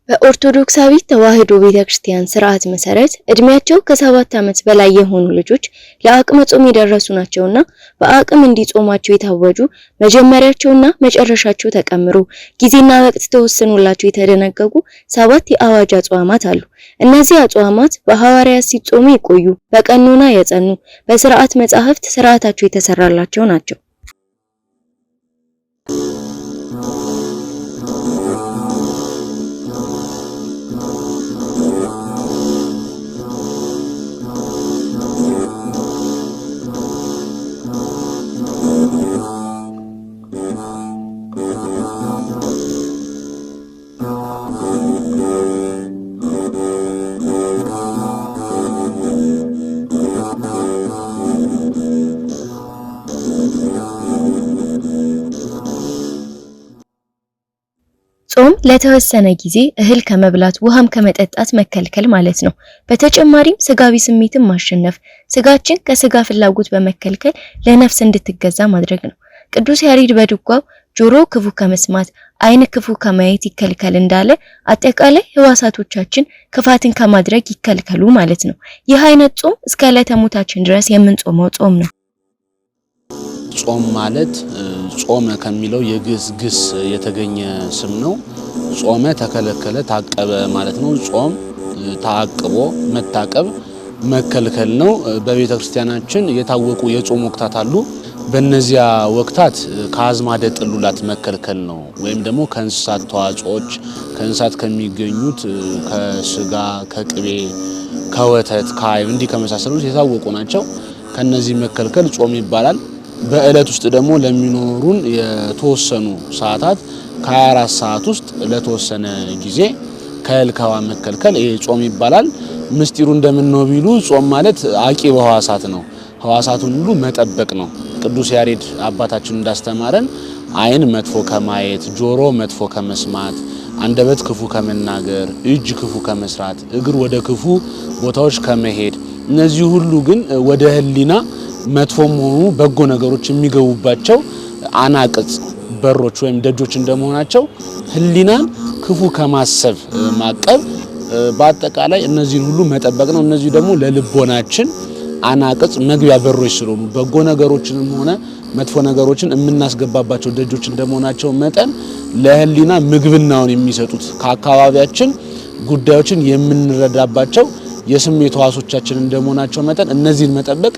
በኦርቶዶክሳዊት ተዋሕዶ ቤተክርስቲያን ስርዓት መሰረት እድሜያቸው ከ7 ዓመት በላይ የሆኑ ልጆች ለአቅመ ጾም የደረሱ ናቸውና በአቅም እንዲጾማቸው የታወጁ መጀመሪያቸውና መጨረሻቸው ተቀምሮ ጊዜና ወቅት ተወስኖላቸው የተደነገጉ 7 የአዋጅ አጽዋማት አሉ። እነዚህ አጽዋማት በሐዋርያት ሲጾሙ የቆዩ፣ በቀኖና የጸኑ፣ በስርዓት መጻሕፍት ስርዓታቸው የተሰራላቸው ናቸው። ጾም ለተወሰነ ጊዜ እህል ከመብላት ውሃም ከመጠጣት መከልከል ማለት ነው። በተጨማሪም ስጋዊ ስሜትን ማሸነፍ፣ ስጋችን ከስጋ ፍላጎት በመከልከል ለነፍስ እንድትገዛ ማድረግ ነው። ቅዱስ ያሬድ በድጓው ጆሮ ክፉ ከመስማት ዓይን ክፉ ከማየት ይከልከል እንዳለ አጠቃላይ ህዋሳቶቻችን ክፋትን ከማድረግ ይከልከሉ ማለት ነው። ይህ አይነት ጾም እስከ ዕለተ ሞታችን ድረስ የምንጾመው ጾም ነው። ጾም ማለት ጾመ ከሚለው የግዕዝ ግስ የተገኘ ስም ነው። ጾመ ተከለከለ፣ ታቀበ ማለት ነው። ጾም ታቅቦ መታቀብ መከልከል ነው። በቤተ ክርስቲያናችን የታወቁ የጾም ወቅታት አሉ። በእነዚያ ወቅታት ከአዝማደ ጥሉላት መከልከል ነው። ወይም ደግሞ ከእንስሳት ተዋጽኦች ከእንስሳት ከሚገኙት ከስጋ፣ ከቅቤ፣ ከወተት፣ ከአይብ እንዲህ ከመሳሰሉት የታወቁ ናቸው። ከነዚህ መከልከል ጾም ይባላል። በእለት ውስጥ ደግሞ ለሚኖሩን የተወሰኑ ሰዓታት ከ24 ሰዓት ውስጥ ለተወሰነ ጊዜ ከልከዋ መከልከል ይሄ ጾም ይባላል። ምስጢሩ እንደምንነው ቢሉ ጾም ማለት አቂበ ሕዋሳት ነው። ሕዋሳቱን ሁሉ መጠበቅ ነው። ቅዱስ ያሬድ አባታችን እንዳስተማረን ዓይን መጥፎ ከማየት፣ ጆሮ መጥፎ ከመስማት፣ አንደበት ክፉ ከመናገር፣ እጅ ክፉ ከመስራት፣ እግር ወደ ክፉ ቦታዎች ከመሄድ፣ እነዚህ ሁሉ ግን ወደ ሕሊና መጥፎም ሆኑ በጎ ነገሮች የሚገቡባቸው አናቅጽ በሮች ወይም ደጆች እንደመሆናቸው ሕሊናን ክፉ ከማሰብ ማቀብ፣ በአጠቃላይ እነዚህን ሁሉ መጠበቅ ነው። እነዚህ ደግሞ ለልቦናችን አናቅጽ መግቢያ በሮች ስለሆኑ በጎ ነገሮችንም ሆነ መጥፎ ነገሮችን የምናስገባባቸው ደጆች እንደመሆናቸው መጠን ለሕሊና ምግብናውን የሚሰጡት ከአካባቢያችን ጉዳዮችን የምንረዳባቸው የስሜት ሕዋሶቻችን እንደመሆናቸው መጠን እነዚህን መጠበቅ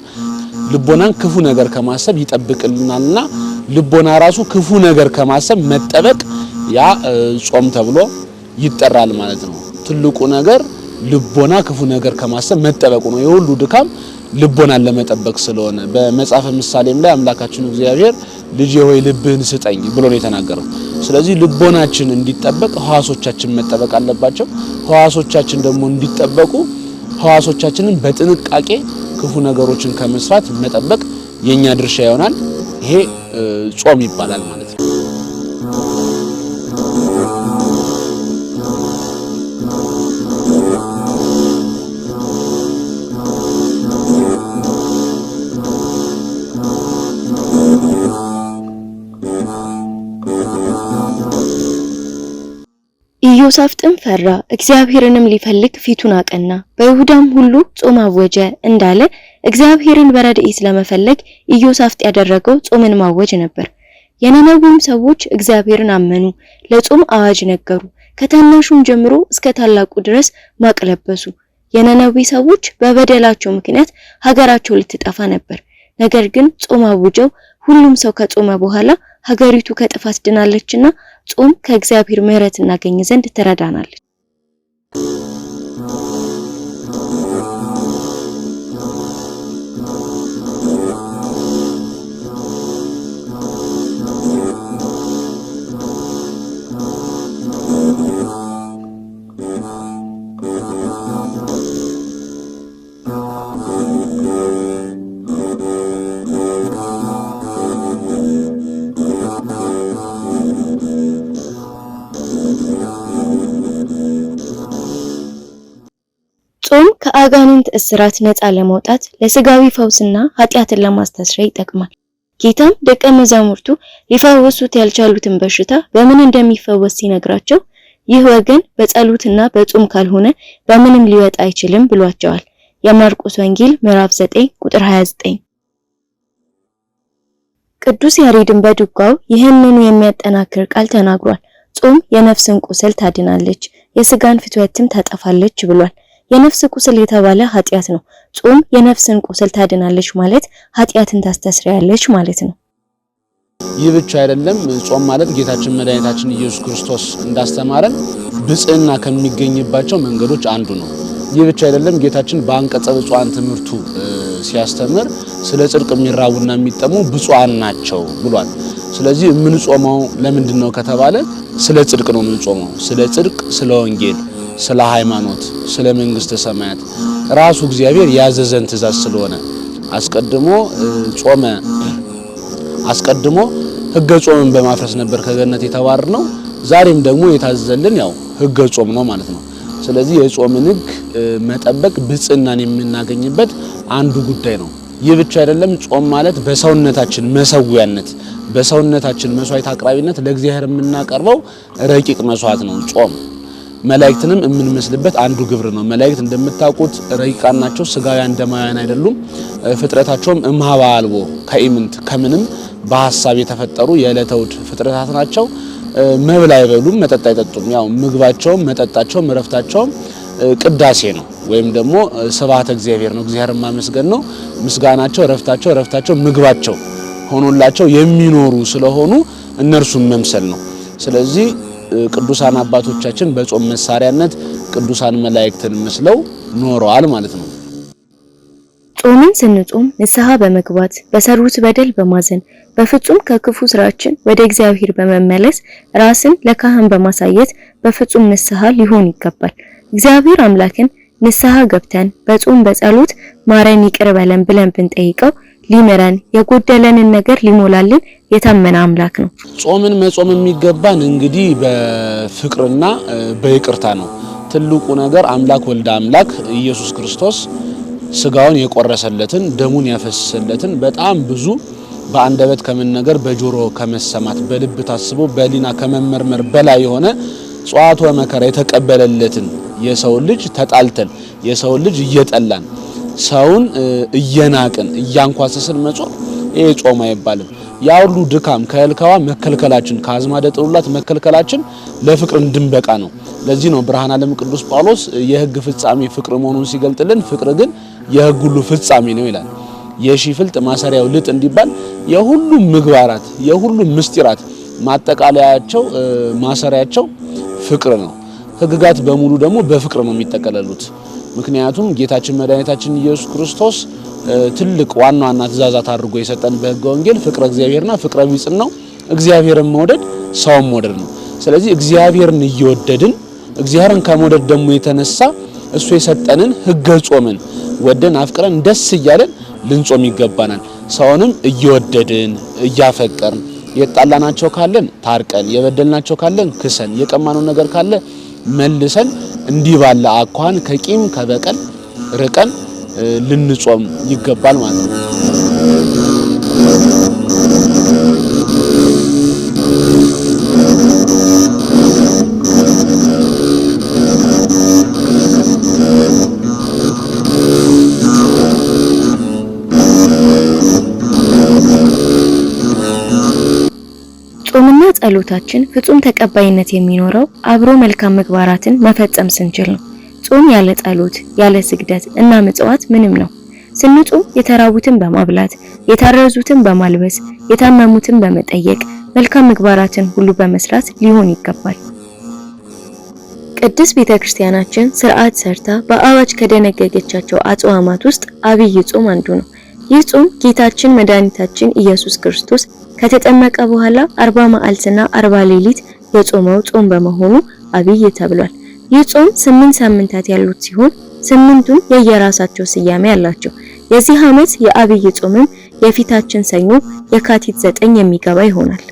ልቦናን ክፉ ነገር ከማሰብ ይጠብቅልናልና ልቦና ራሱ ክፉ ነገር ከማሰብ መጠበቅ ያ ጾም ተብሎ ይጠራል ማለት ነው። ትልቁ ነገር ልቦና ክፉ ነገር ከማሰብ መጠበቁ ነው። የሁሉ ድካም ልቦናን ለመጠበቅ ስለሆነ በመጽሐፈ ምሳሌም ላይ አምላካችን እግዚአብሔር ልጄ ሆይ ልብህን ስጠኝ ብሎ ነው የተናገረው። ስለዚህ ልቦናችን እንዲጠበቅ ሕዋሶቻችን መጠበቅ አለባቸው። ሕዋሶቻችን ደግሞ እንዲጠበቁ ሕዋሶቻችንን በጥንቃቄ ክፉ ነገሮችን ከመስራት መጠበቅ የኛ ድርሻ ይሆናል። ይሄ ጾም ይባላል ማለት ነው። ኢዮሳፍጥም ፈራ፣ እግዚአብሔርንም ሊፈልግ ፊቱን አቀና፣ በይሁዳም ሁሉ ጾም አወጀ እንዳለ እግዚአብሔርን በረድኤት ለመፈለግ ኢዮሳፍጥ ያደረገው ጾምን ማወጅ ነበር። የነነዌም ሰዎች እግዚአብሔርን አመኑ፣ ለጾም አዋጅ ነገሩ። ከታናሹም ጀምሮ እስከ ታላቁ ድረስ ማቅ ለበሱ። የነነዌ ሰዎች በበደላቸው ምክንያት ሀገራቸው ልትጠፋ ነበር። ነገር ግን ጾም አውጀው ሁሉም ሰው ከጾመ በኋላ ሀገሪቱ ከጥፋት ድናለችና ጾም ከእግዚአብሔር ምሕረት እናገኝ ዘንድ ትረዳናለች። ጾም ከአጋንንት እስራት ነፃ ለመውጣት ለስጋዊ ፈውስና ኃጢአትን ለማስተስረይ ይጠቅማል። ጌታም ደቀ መዛሙርቱ ሊፈወሱት ያልቻሉትን በሽታ በምን እንደሚፈወስ ሲነግራቸው ይህ ወገን በጸሎትና በጾም ካልሆነ በምንም ሊወጣ አይችልም ብሏቸዋል። የማርቆስ ወንጌል ምዕራፍ 9 ቁጥር 29። ቅዱስ ያሬድን በድጓው ይህንኑ የሚያጠናክር ቃል ተናግሯል። ጾም የነፍስን ቁስል ታድናለች፣ የስጋን ፍትወትም ታጠፋለች ብሏል። የነፍስ ቁስል የተባለ ኃጢያት ነው። ጾም የነፍስን ቁስል ታድናለች ማለት ኃጢያትን ታስተስሪያለች ማለት ነው። ይህ ብቻ አይደለም። ጾም ማለት ጌታችን መድኃኒታችን ኢየሱስ ክርስቶስ እንዳስተማረን ብጽዕና ከሚገኝባቸው መንገዶች አንዱ ነው። ይህ ብቻ አይደለም። ጌታችን በአንቀጸ ብፁዓን ትምህርቱ ሲያስተምር ስለ ጽድቅ የሚራቡና የሚጠሙ ብፁዓን ናቸው ብሏል። ስለዚህ የምንጾመው ለምንድን ነው ከተባለ ስለ ጽድቅ ነው የምንጾመው። ስለ ጽድቅ፣ ስለ ወንጌል፣ ስለ ሃይማኖት፣ ስለ መንግስተ ሰማያት ራሱ እግዚአብሔር ያዘዘን ትእዛዝ ስለሆነ አስቀድሞ ሕገ ጾምን በማፍረስ ነበር ከገነት የተባረርነው። ዛሬም ደግሞ የታዘዘልን ያው ሕገ ጾም ነው ማለት ነው። ስለዚህ የጾምን ሕግ መጠበቅ ብጽዕናን የምናገኝበት አንዱ ጉዳይ ነው። ይህ ብቻ አይደለም። ጾም ማለት በሰውነታችን መሰዊያነት፣ በሰውነታችን መስዋዕት አቅራቢነት ለእግዚአብሔር የምናቀርበው ረቂቅ መስዋዕት ነው ጾም። መላእክትንም የምንመስልበት አንዱ ግብር ነው። መላእክት እንደምታውቁት ረቂቃን ናቸው፣ ስጋውያን ደማውያን አይደሉም። ፍጥረታቸውም እምኀበ አልቦ ከኢምንት ከምንም በሐሳብ የተፈጠሩ የዕለተ እሑድ ፍጥረታት ናቸው። መብል አይበሉም፣ መጠጥ አይጠጡም። ያው ምግባቸውም መጠጣቸውም እረፍታቸውም ቅዳሴ ነው ወይም ደግሞ ስብሐተ እግዚአብሔር ነው፣ እግዚአብሔርን ማመስገን ነው። ምስጋናቸው እረፍታቸው ምግባቸው ሆኖላቸው የሚኖሩ ስለሆኑ እነርሱን መምሰል ነው። ስለዚህ ቅዱሳን አባቶቻችን በጾም መሳሪያነት ቅዱሳን መላእክትን መስለው ኖረዋል ማለት ነው። ጾምን ስንጾም ንስሐ በመግባት በሰሩት በደል በማዘን በፍጹም ከክፉ ስራችን ወደ እግዚአብሔር በመመለስ ራስን ለካህን በማሳየት በፍጹም ንስሐ ሊሆን ይገባል። እግዚአብሔር አምላክን ንስሐ ገብተን በጾም በጸሎት ማረን ይቅር በለን ብለን ብንጠይቀው ሊምረን የጎደለንን ነገር ሊሞላልን የታመነ አምላክ ነው። ጾምን መጾም የሚገባን እንግዲህ በፍቅርና በይቅርታ ነው። ትልቁ ነገር አምላክ ወልደ አምላክ ኢየሱስ ክርስቶስ ስጋውን የቆረሰለትን ደሙን ያፈሰሰለትን በጣም ብዙ በአንደበት ከመነገር በጆሮ ከመሰማት በልብ ታስቦ በሊና ከመመርመር በላይ የሆነ ጸዋት ወመከራ የተቀበለለትን የሰው ልጅ ተጣልተን የሰው ልጅ እየጠላን ሰውን እየናቅን እያንኳሰስን መጾም ይሄ ጾም አይባልም። ያ ሁሉ ድካም ከልካዋ መከልከላችን ከአዝማደ ጥሉላት መከልከላችን ለፍቅር እንድንበቃ ነው። ለዚህ ነው ብርሃነ ዓለም ቅዱስ ጳውሎስ የሕግ ፍጻሜ ፍቅር መሆኑን ሲገልጥልን ፍቅር ግን የሕግ ሁሉ ፍጻሜ ነው ይላል። የሺ ፍልጥ ማሰሪያው ልጥ እንዲባል የሁሉ ምግባራት የሁሉ ምስጢራት ማጠቃለያቸው ማሰሪያቸው ፍቅር ነው። ሕግጋት በሙሉ ደግሞ በፍቅር ነው የሚጠቀለሉት። ምክንያቱም ጌታችን መድኃኒታችን ኢየሱስ ክርስቶስ ትልቅ ዋና ትእዛዛት አድርጎ የሰጠን በሕገ ወንጌል ፍቅረ እግዚአብሔርና ፍቅረ ቢጽን ነው። እግዚአብሔርን መውደድ ሰውን መውደድ ነው። ስለዚህ እግዚአብሔርን እየወደድን እግዚአብሔርን ከመውደድ ደግሞ የተነሳ እሱ የሰጠንን ሕገ ጾምን ወደን አፍቅረን ደስ እያለን ልንጾም ይገባናል። ሰውንም እየወደድን እያፈቀርን የጣላናቸው ካለን ታርቀን የበደልናቸው ካለን ክሰን የቀማነው ነገር ካለ መልሰን እንዲህ ባለ አኳኋን ከቂም ከበቀል ርቀን ልንጾም ይገባል ማለት ነው። ጾምና ጸሎታችን ፍጹም ተቀባይነት የሚኖረው አብሮ መልካም ምግባራትን መፈጸም ስንችል ነው። ጾም ያለ ጸሎት ያለ ስግደት እና ምጽዋት ምንም ነው። ስንጾም የተራቡትን በማብላት የታረዙትን በማልበስ የታመሙትን በመጠየቅ መልካም ምግባራትን ሁሉ በመስራት ሊሆን ይገባል። ቅድስት ቤተክርስቲያናችን ስርዓት ሰርታ በአዋጅ ከደነገገቻቸው አጽዋማት ውስጥ አብይ ጾም አንዱ ነው። ይህ ጾም ጌታችን መድኃኒታችን ኢየሱስ ክርስቶስ ከተጠመቀ በኋላ 40 መዓልትና 40 ሌሊት የጾመው ጾም በመሆኑ አብይ ተብሏል። ይህ ጾም 8 ሳምንታት ያሉት ሲሆን 8ቱም የየራሳቸው ስያሜ አላቸው። የዚህ ዓመት የአብይ ጾምም የፊታችን ሰኞ የካቲት 9 የሚገባ ይሆናል።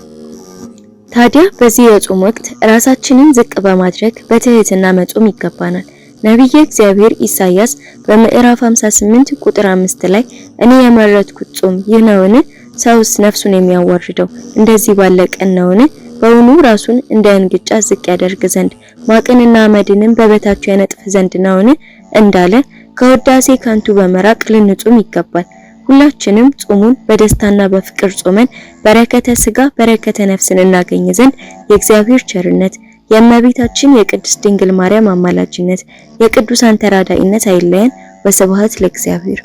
ታዲያ በዚህ የጾም ወቅት ራሳችንን ዝቅ በማድረግ በትህትና መጾም ይገባናል። ነቢየ እግዚአብሔር ኢሳይያስ በምዕራፍ 58 ቁጥር 5 ላይ እኔ የመረጥኩት ጾም ይህ ነውን? ሰውስ ነፍሱን የሚያዋርደው እንደዚህ ባለ ቀን ነውን? በውኑ ራሱን እንደ እንግጫ ዝቅ ያደርግ ዘንድ ማቅንና አመድንም በበታቹ ያነጥፍ ዘንድ ነውን እንዳለ ከውዳሴ ከንቱ በመራቅ ልንጾም ይገባል። ሁላችንም ጾሙን በደስታና በፍቅር ጾመን በረከተ ስጋ በረከተ ነፍስን እናገኝ ዘንድ የእግዚአብሔር ቸርነት የእመቤታችን የቅድስት ድንግል ማርያም አማላጅነት የቅዱሳን ተራዳኢነት አይለየን። ወስብሐት ለእግዚአብሔር።